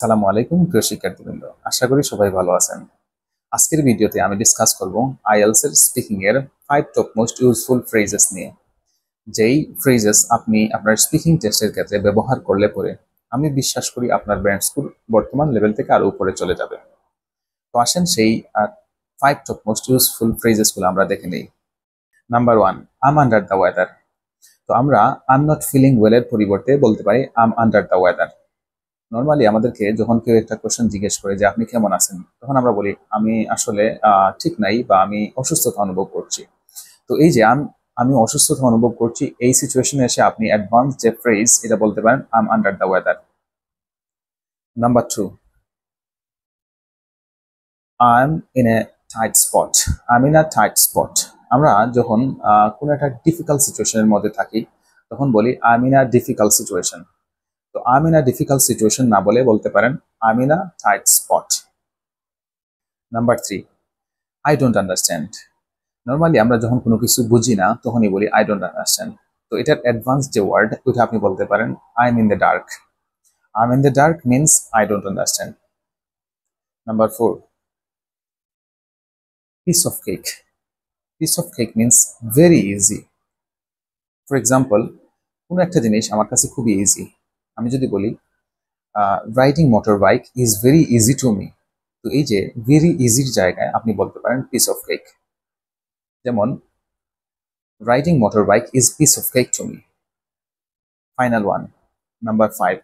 আসসালামু আলাইকুম প্রিয় শিক্ষার্থীবৃন্দ, আশা করি সবাই ভালো আছেন। আজকের ভিডিওতে আমি ডিসকাস করব আইএলটিএস এর স্পিকিং এর 5 টপ মোস্ট ইউজফুল ফ্রেজেস নিয়ে। যেই ফ্রেজেস আপনি আপনার স্পিকিং টেস্টের ক্ষেত্রে ব্যবহার করলে পরে আমি বিশ্বাস করি আপনার ব্রেন স্কোর বর্তমান লেভেল থেকে আরো উপরে চলে যাবে। তো আসেন সেই 5 টপ মোস্ট ইউজফুল ফ্রেজেস গুলো আমরা দেখে নেই। Number 1, I'm under the weather. তো আমরা আম নট ফিলিং ওয়েল এর পরিবর্তে বলতে পারি আম আন্ডার দ্য ওয়েদার। নর্মালি আমাদেরকে যখন কেউ একটা কোশ্চেন জিজ্ঞেস করে যে আপনি কেমন আছেন, তখন আমরা বলি আমি আসলে ঠিক নাই বা আমি অসুস্থতা অনুভব করছি। তো এই যে আমি অসুস্থতা অনুভব করছি, এই সিচুয়েশনে এসে আপনি অ্যাডভান্স যে ফ্রেজ এটা বলতে পারেন am under the weather. Number 2, I am in a tight spot. I am in a tight spot. আমরা যখন কোনো একটা ডিফিকাল্ট সিচুয়েশনের মধ্যে থাকি তখন বলি I am in a difficult situation. তো I am in a difficult situation না বলে বলতে পারেন I am in a tight spot. Number 3, I don't understand. Normally আমরা যখন কোনো কিছু বুঝি না তখনই বলি আই ডোন্ট আন্ডারস্ট্যান্ড। তো এটার অ্যাডভান্স যে ওয়ার্ড ওইটা আপনি বলতে পারেন I am in the dark. I am in the dark means I don't understand. Number 4, piece of cake. Piece of cake means very easy. For example, কোনো একটা জিনিস আমার কাছে খুবই ইজি, আমি যদি বলি riding motor bike is very easy to me. তো এই যে ভেরি ইজির জায়গায় আপনি বলতে পারেন পিস অফ কেক। যেমন riding motor bike is piece of cake to me. Final one, number 5,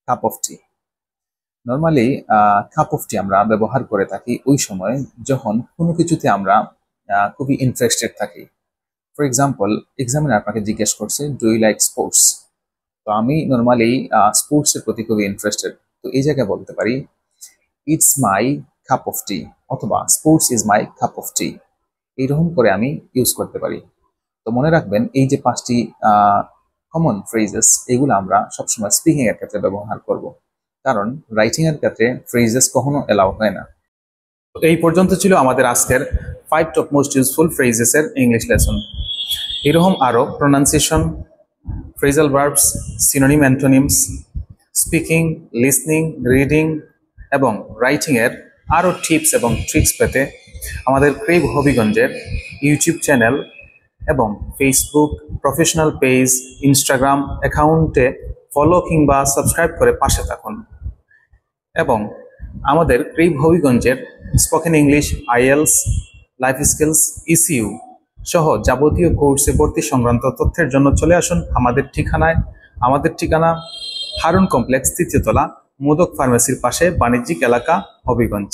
cup of tea. Normally cup of tea আমরা ব্যবহার করে থাকি ওই সময় যখন কোনো কিছুতে আমরা খুবই ইন্টারেস্টেড থাকি। ফর এক্সাম্পল, এক্সামিনার আপনাকে জিজ্ঞেস করছে ডু ইউ লাইক স্পোর্টস। তো আমি নর্মালি স্পোর্টসের প্রতি খুবই ইন্টারেস্টেড। তো এই জায়গায় বলতে পারি it's my cup of tea অথবা sports is my cup of tea. এইরকম করে আমি ইউজ করতে পারি। তো মনে রাখবেন এই যে 5টি কমন ফ্রেজেস, এগুলো আমরা সবসময় স্পিকিং এর ক্ষেত্রে ব্যবহার করব, কারণ রাইটিং এর ক্ষেত্রে ফ্রেজেস কখনো এলাও হয় না। তো এই পর্যন্ত ছিল আমাদের আজকের 5 টপ মোস্ট ইউজফুল ফ্রেজেস এর ইংলিশ লেসন। এরকম আরো pronunciation, phrasal verbs, synonym antonyms, speaking, listening, reading এবং রাইটিং এর আরো টিপস এবং ট্রিক্স পেতে আমাদের ক্রেভ হবিগঞ্জের ইউটিউব চ্যানেল এবং ফেসবুক প্রফেশনাল পেজ, ইনস্টাগ্রাম অ্যাকাউন্টে ফলো কিংবা সাবস্ক্রাইব করে পাশে থাকুন। এবং আমাদের ক্রেভ হবিগঞ্জের spoken English, IELTS, life skills, ECU সহ যাবতীয় কোর্সে ভর্তি সংক্রান্ত তথ্যের জন্য চলে আসুন আমাদের ঠিকানায়। আমাদের ঠিকানা হারুন কমপ্লেক্স, 3য় তলা, মোদক ফার্মেসির পাশে, বাণিজ্যিক এলাকা, হবিগঞ্জ।